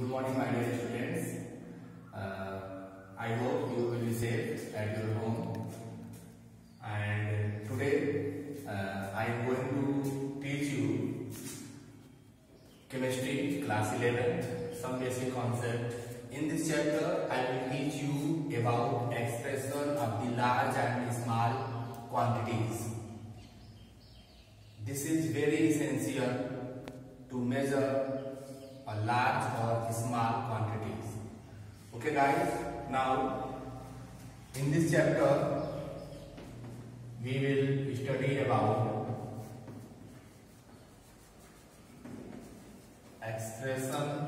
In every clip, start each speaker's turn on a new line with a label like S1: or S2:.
S1: Good morning, my dear students. I hope you will be safe at your home. And today I am going to teach you chemistry class 11, some basic concept. In this chapter, I will teach you about expression of the large and small quantities. This is very essential to measure a large or small quantities. Okay guys, now in this chapter we will study about expression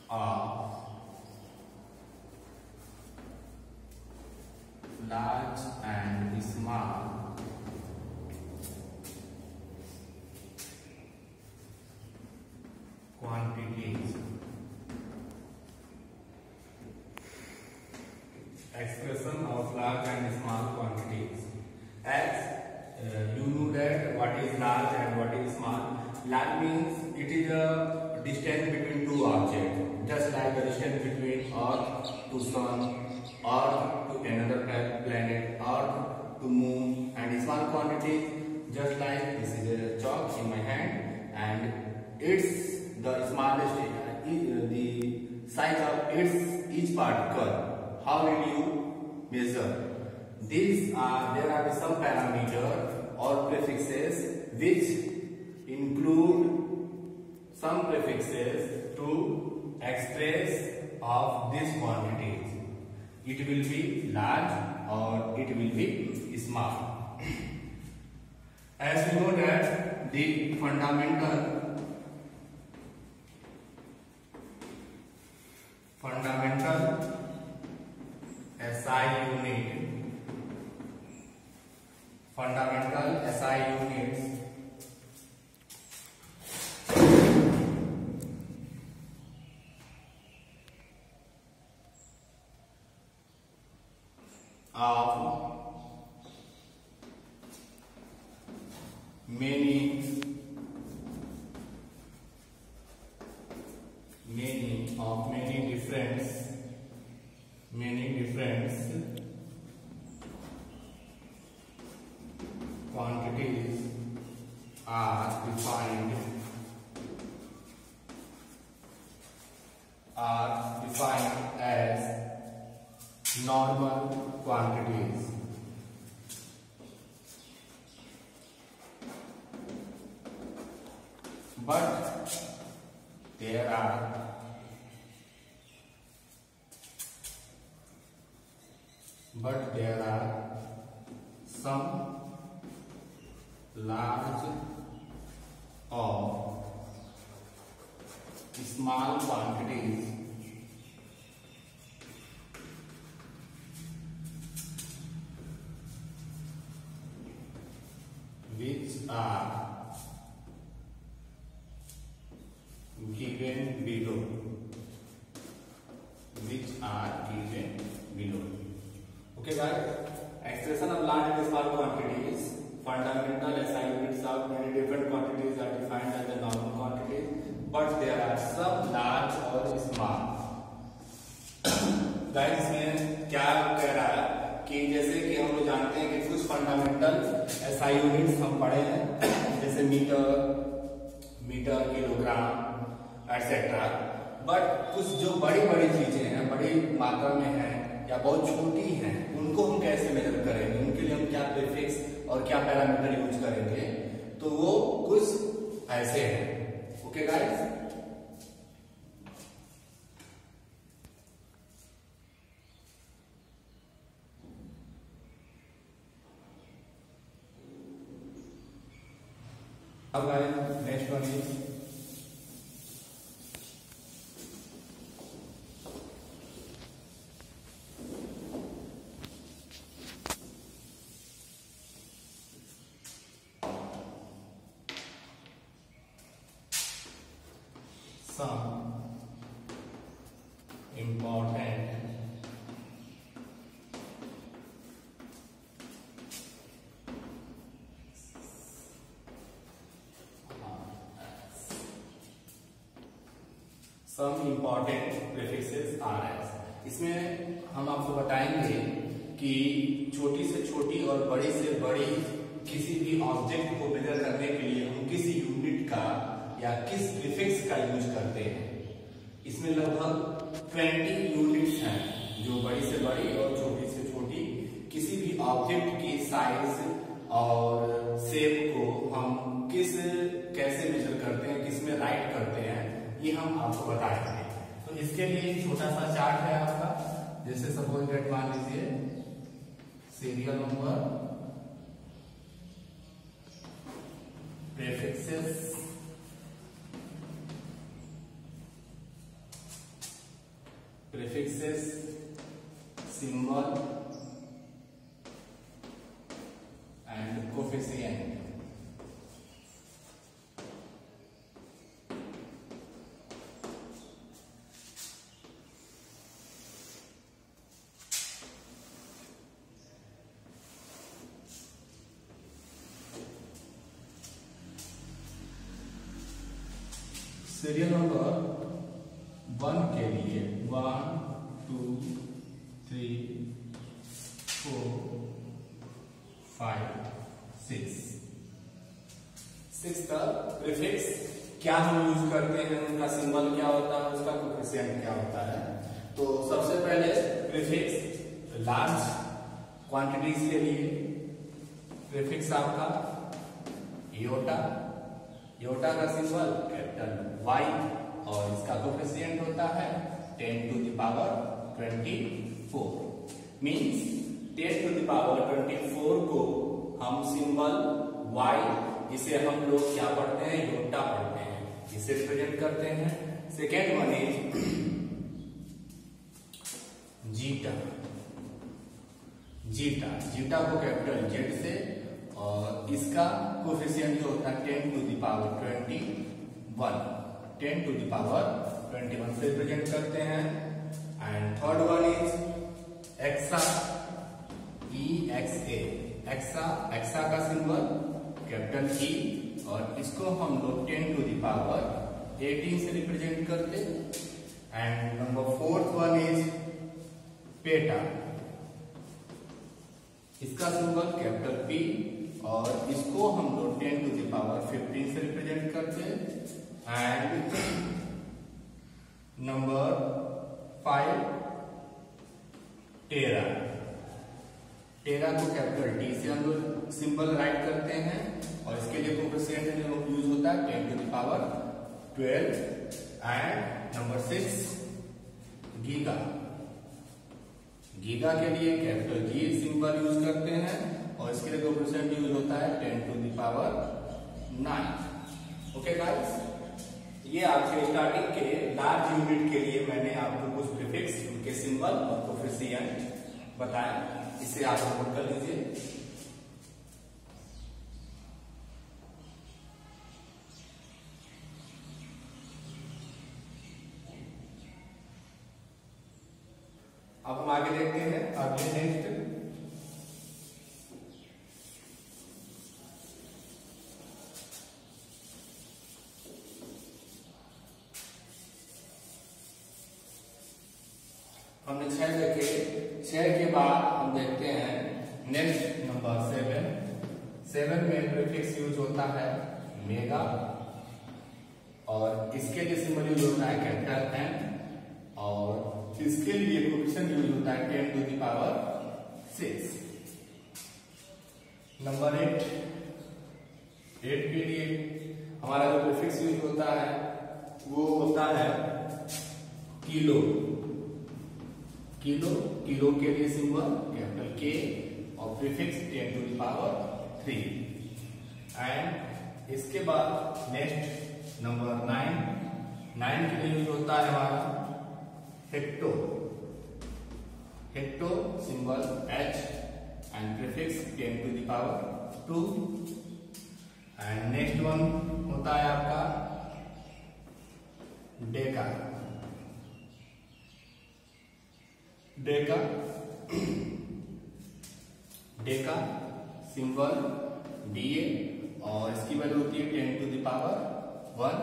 S1: of large and small quantities. Expression of large and small quantities. As you know that what is large and what is small. Large means it is a distance between two objects, just like the distance between Earth to Sun, Earth to another planet, Earth to Moon. And small quantities, just like this is a chalk in my hand, and it's the smallest, the size of each particle. How will you measure? There are some parameters or prefixes which include some prefixes to express of these quantities. It will be large or it will be small. As we know that the fundamental SI units of many different quantities are defined as normal quantities. But there are some large or small quantities which are given below. Okay guys, expression of large and small quantities. Fundamental SI units of many different quantities are defined as the normal quantities, but there are some large or small. Guys इसमें क्या कह रहा है कि जैसे कि हम लोग जानते हैं कि कुछ फंडामेंटल SI यूनिट्स हम पढ़े हैं, जैसे मीटर, किलोग्राम एटसेट्रा, बट कुछ जो बड़ी चीजें हैं, बड़ी मात्रा में हैं या बहुत छोटी हैं, उनको हम कैसे मेजर करेंगे, उनके लिए हम क्या प्रीफिक्स और क्या पैरामीटर यूज करेंगे, तो वो कुछ ऐसे हैं. ओके गाइस, अब next one is some important some important prefixes are as. इसमें हम आपको बताएंगे कि छोटी से छोटी और बड़ी से बड़ी किसी भी ऑब्जेक्ट को मेजर करने के लिए हम किस यूनिट का या किस प्रीफिक्स का यूज करते हैं। इसमें लगभग 20 यूनिट्स हैं जो बड़ी से बड़ी और छोटी से छोटी किसी भी ऑब्जेक्ट की साइज और शेप को हम कैसे मेजर करते हैं, किस में राइट करते हैं, ये हम आपको बताएंगे। तो इसके लिए छोटा सा चार्ट है आपका, जैसे सपोज दैट मान लीजिए serial number, prefixes, symbol and coefficient. Serial number 1 के लिए 1 2 3 4 5 6 का प्रीफिक्स क्या हम यूज करते हैं, उनका सिंबल क्या होता है, उसका कोफिशिएंट क्या होता है। तो सबसे पहले प्रीफिक्स लार्ज क्वांटिटीज के लिए प्रीफिक्स आपका योटा, योटा का सिंबल कैपिटल Y और इसका कोफिशिएंट होता है 10 to the power 24। Means 10 to the power 24 को हम सिंबल Y, इसे हम लोग क्या पढ़ते हैं, योटा पढ़ते हैं, इसे रिप्रेजेंट करते हैं। Second one is zeta, zeta को कैपिटल Z से और इसका कोफिशिएंट जो होता है 10 to the power 21, 10 to the power 21 से रिप्रेजेंट करते हैं। And third one is exa, EXA, exa का सिंबल कैपिटल E और इसको हम लोग 10 to the power 18 से रिप्रेजेंट करते। And number fourth one is PETA, इसका सिंबल कैपिटल P और इसको हम लोग 10 to the power 15 से रिप्रेजेंट करते। एंड नंबर 5 टेरा को कैपिटल T से हम लोग सिंबल राइट करते हैं और इसके लिए कोफिशिएंट यूज होता है 10 to the power 12। And number 6 giga के लिए कैपिटल G सिंबल यूज करते हैं और इसके लिए कोफिशिएंट यूज होता है 10 to the power 9। Okay guys, ये आपके स्टार्टिंग के लार्ज यूनिट के लिए मैंने आपको कुछ प्रीफिक्स, उनके सिंबल और कोफिशिएंट बताया, इसे आप नोट कर लीजिए। अब हम आगे देखते हैं अगले नेक्स्ट। हमने 6 देखे, 6 के बाद हम देखते हैं नेक्स्ट नंबर 7 में प्रीफिक्स यूज होता है मेगा और इसके लिए सिंबल यूज होता है कैपिटल N और इसके लिए कोफिशिएंट यूज होता है 10 to the power 6। नंबर 8 के लिए हमारा जो प्रीफिक्स यूज होता है वो होता है किलो के लिए सिंबल कैपिटल K और prefix 10 to the power 3। And इसके बाद नेक्स्ट नंबर 9 के लिए यूज होता है हमारा hecto symbol H and prefix 10 to the power 2। And next one होता है आपका डेका सिंबल DA और इसकी वैल्यू होती है 10 to the power 1।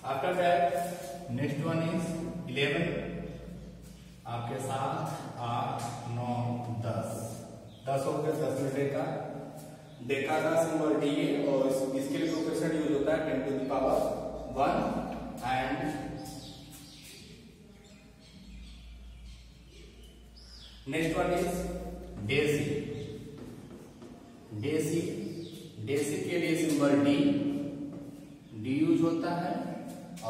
S1: After that next one is 11, आपके साथ 8 9 10 हो गया। 10 में डेका का सिंबल डी है और इसके लिए कोएफिशिएंट यूज होता है 10 to the power 1 and next one is deci. Deci के लिए सिंबल डी यूज होता है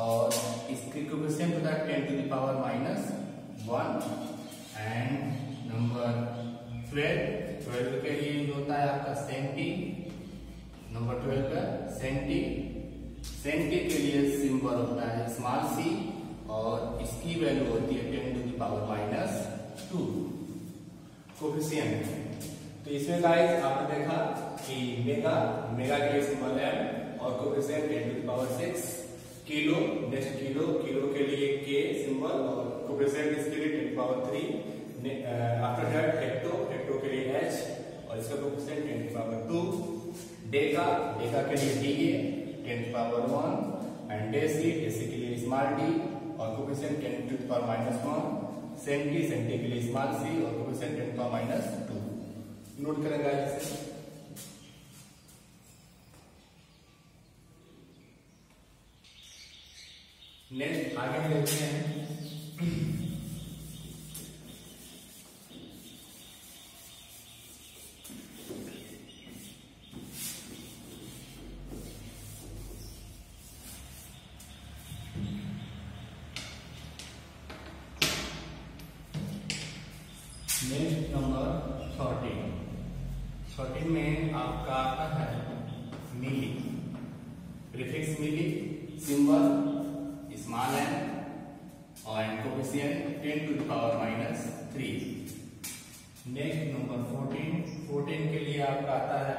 S1: और इसके कोएफिशिएंट होता है 10 to the power -1 and number 12 के लिए यूज होता है आपका सेंटी। नंबर 12 का सेंटी के लिए सिंबल होता है स्मॉल सी और इसकी वैल्यू होती है 10 to the power -2 कोएफिशिएंट। तो इसमें गाइस आपने देखा कि मेगा के लिए सिंबल एम और coefficient 10 to the power 6। Kilo, next kilo के लिए के सिंबल और कोएफिशिएंट इसके लिए 10 to the power 3। After that hecto के लिए एच और इसका coefficient 10 to the power 2। Deca के लिए D 10 to the power 1 and deci के लिए स्मॉल डी और coefficient 10 to the power -1। Centi के लिए स्मॉल सी और coefficient 10 to the power -2। Note करेंगे इसे। नेक्स्ट आगे देखते हैं नेक्स्ट नंबर 13 में आपका आता है मिली। प्रीफिक्स मिली, सिंबल स्मॉल एन और coefficient 10 to the power -3। Next number 14 के लिए आपका आता है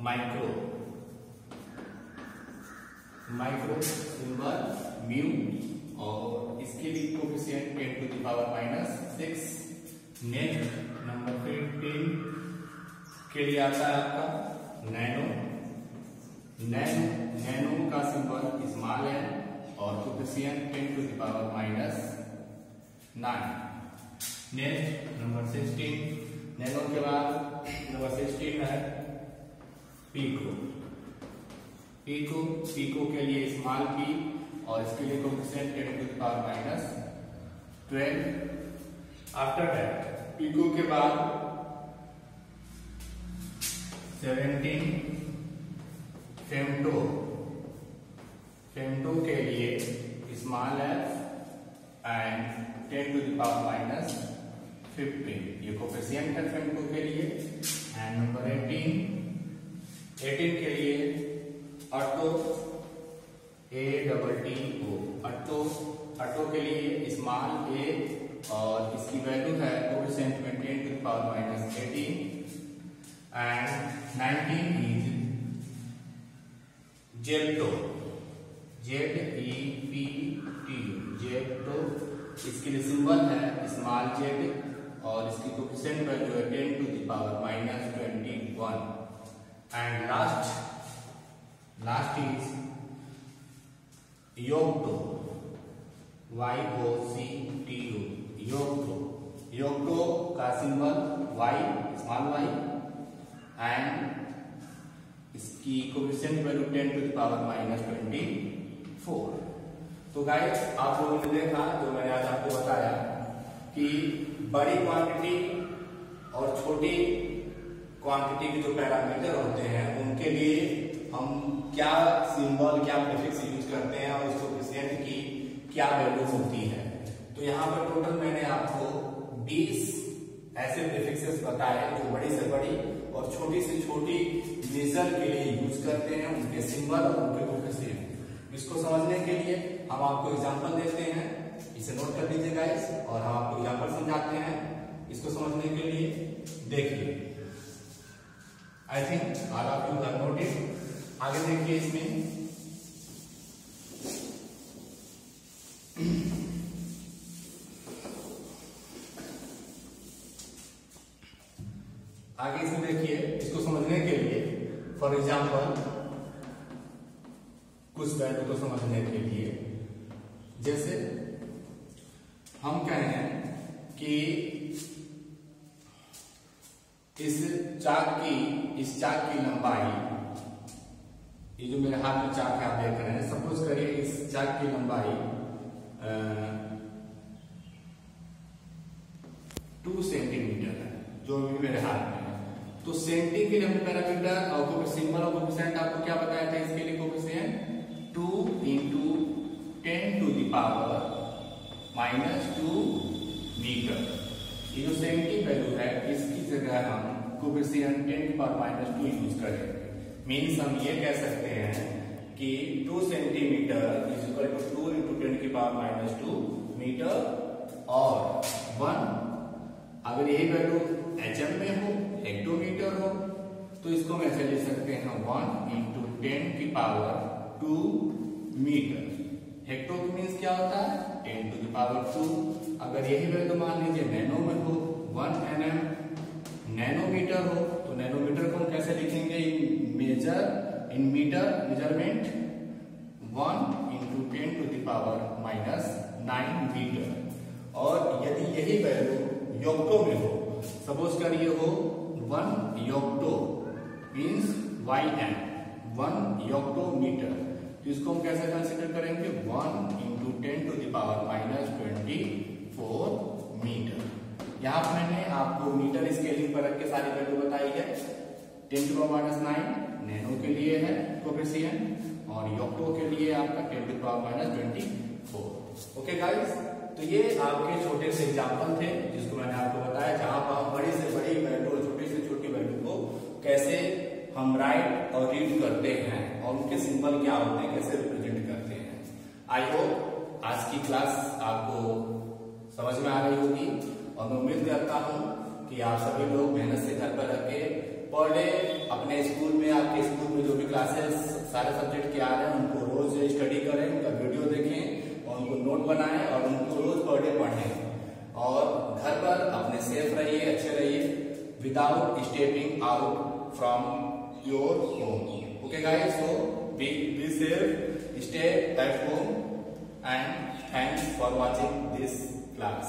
S1: माइक्रो सिंबल म्यू और इसके लिए coefficient 10 to the power -6। Next number 15 के लिए आता है आपका नैनो का सिंबल स्मॉल एन और coefficient 10 to the power -9। Next number 16, nano के बाद नंबर 16 है पीको के लिए स्मॉल पी और इसके लिए coefficient 10 to the power -12। After that pico के बाद 17 फेमटो के लिए small F and 10 to the power -15। ये कोएफिशिएंट है फेमटो के लिए। एंड नंबर 18 के लिए ऑटो ऑटो के लिए स्मॉल ए और इसकी वैल्यू है कोएफिशिएंट में 10 to the power -18 and 19 is Zepto Zepto इसके लिए सिंबल है स्मॉल जेड और इसकी कोएफिशिएंट वैल्यू है 10 to the power -21 and last is yocto yocto का symbol Y small Y and इसकी coefficient value 10 to the power -24। तो गाइस आप लोगों ने देखा जो मैंने आज आपको बताया कि बड़ी क्वांटिटी और छोटी क्वांटिटी के जो पैरामीटर होते हैं उनके लिए हम क्या सिंबल क्या प्रीफिक्स यूज करते हैं और उस कोएफिशिएंट की क्या वैल्यू होती है। तो यहाँ पर टोटल मैंने आपको 20 ऐसे प्रीफिक्सेस बताए जो बड़ी से बड़ी और छोटी से छोटी मेजर के लिए यूज करते हैं, उनके सिंबल और उनके कोएफिशिएंट। इसको समझने के लिए हम आपको एग्जांपल देते हैं, इसे नोट कर लीजिए गाइस और हम आपको एग्जांपल समझाते हैं। इसको समझने के लिए देखिए, I think all of you have noted. आगे देखिए इसमें आगे इसमें देखिए, इसको समझने के लिए फॉर एग्जांपल कुछ वैल्यू को समझने के लिए जैसे हम कहें कि इस चाक की लंबाई, ये जो मेरे हाथ में चाक है आप देख रहे हैं, सपोज करिए इस चाक की लंबाई 2 सेंटीमीटर है, जो भी मेरे हाथ में है। तो सेंटी के लिए हम पैरामीटर और सिंबल ऑफ कोफिशिएंट आपको क्या बताया था इसके लिए? Coefficient 2 × 10⁻⁻2 metre. ये जो सेंटी वैल्यू है इसकी जगह हम कोफिशिएंट 10⁻⁻2 यूज करेंगे। मीन्स हम ये कह सकते हैं कि 2 centimetre is equal to 2 × 10⁻⁻2 metre, और 1 अगर यही वैल्यू एचएम में हो, हेक्टोमीटर हो, तो इसको हम ऐसे ले सकते हैं 1 × 10⁻2 मीटर। हेक्टो मीन्स क्या होता है? 10⁻2। अगर यही वैल्यू मान लीजिए नैनो में हो, 1 nm नैनोमीटर हो, तो नैनोमीटर को हम कैसे लिखेंगे? In metre measurement 1 × 10⁻⁹ metre. और यदि यही वैल्यू योक्टो में हो, सपोज करिए हो 1 योक्टो मीन्स YM 1 योक्टो मीटर, तो इसको हम कैसे कंसीडर करेंगे? 1 × 10⁻24 मीटर। यहाँ पर मैंने आपको मीटर स्केलिंग पर रख के सारी वैल्यू बताई है। 10⁻⁹ नैनो के लिए है कोफिशिएंट, और योक्टो के लिए आपका 10⁻24। ओके गाइस, तो ये आपके छोटे से एग्जाम्पल थे जिसको मैंने आपको बताया, जहां पर हम बड़ी से बड़ी वैल्यू और छोटी से छोटी वैल्यू को कैसे हम राइट और रीड करते हैं और उनके सिंबल क्या होते हैं, कैसे रिप्रेजेंट करते हैं। आई होप आज की क्लास आपको समझ में आ रही होगी, और मैं उम्मीद करता हूं कि आप सभी लोग मेहनत से घर पर रह के पर डे अपने स्कूल में, आपके स्कूल में जो भी क्लासेस सारे सब्जेक्ट के आ रहे हैं उनको रोज स्टडी करें, उनका वीडियो देखें और उनको नोट बनाएं और उनको रोज पर डे पढ़ें, और घर पर अपने सेफ रहिए, अच्छे रहिए, without stepping out from your home. Okay guys, so be safe, stay at home, and thanks for watching this class.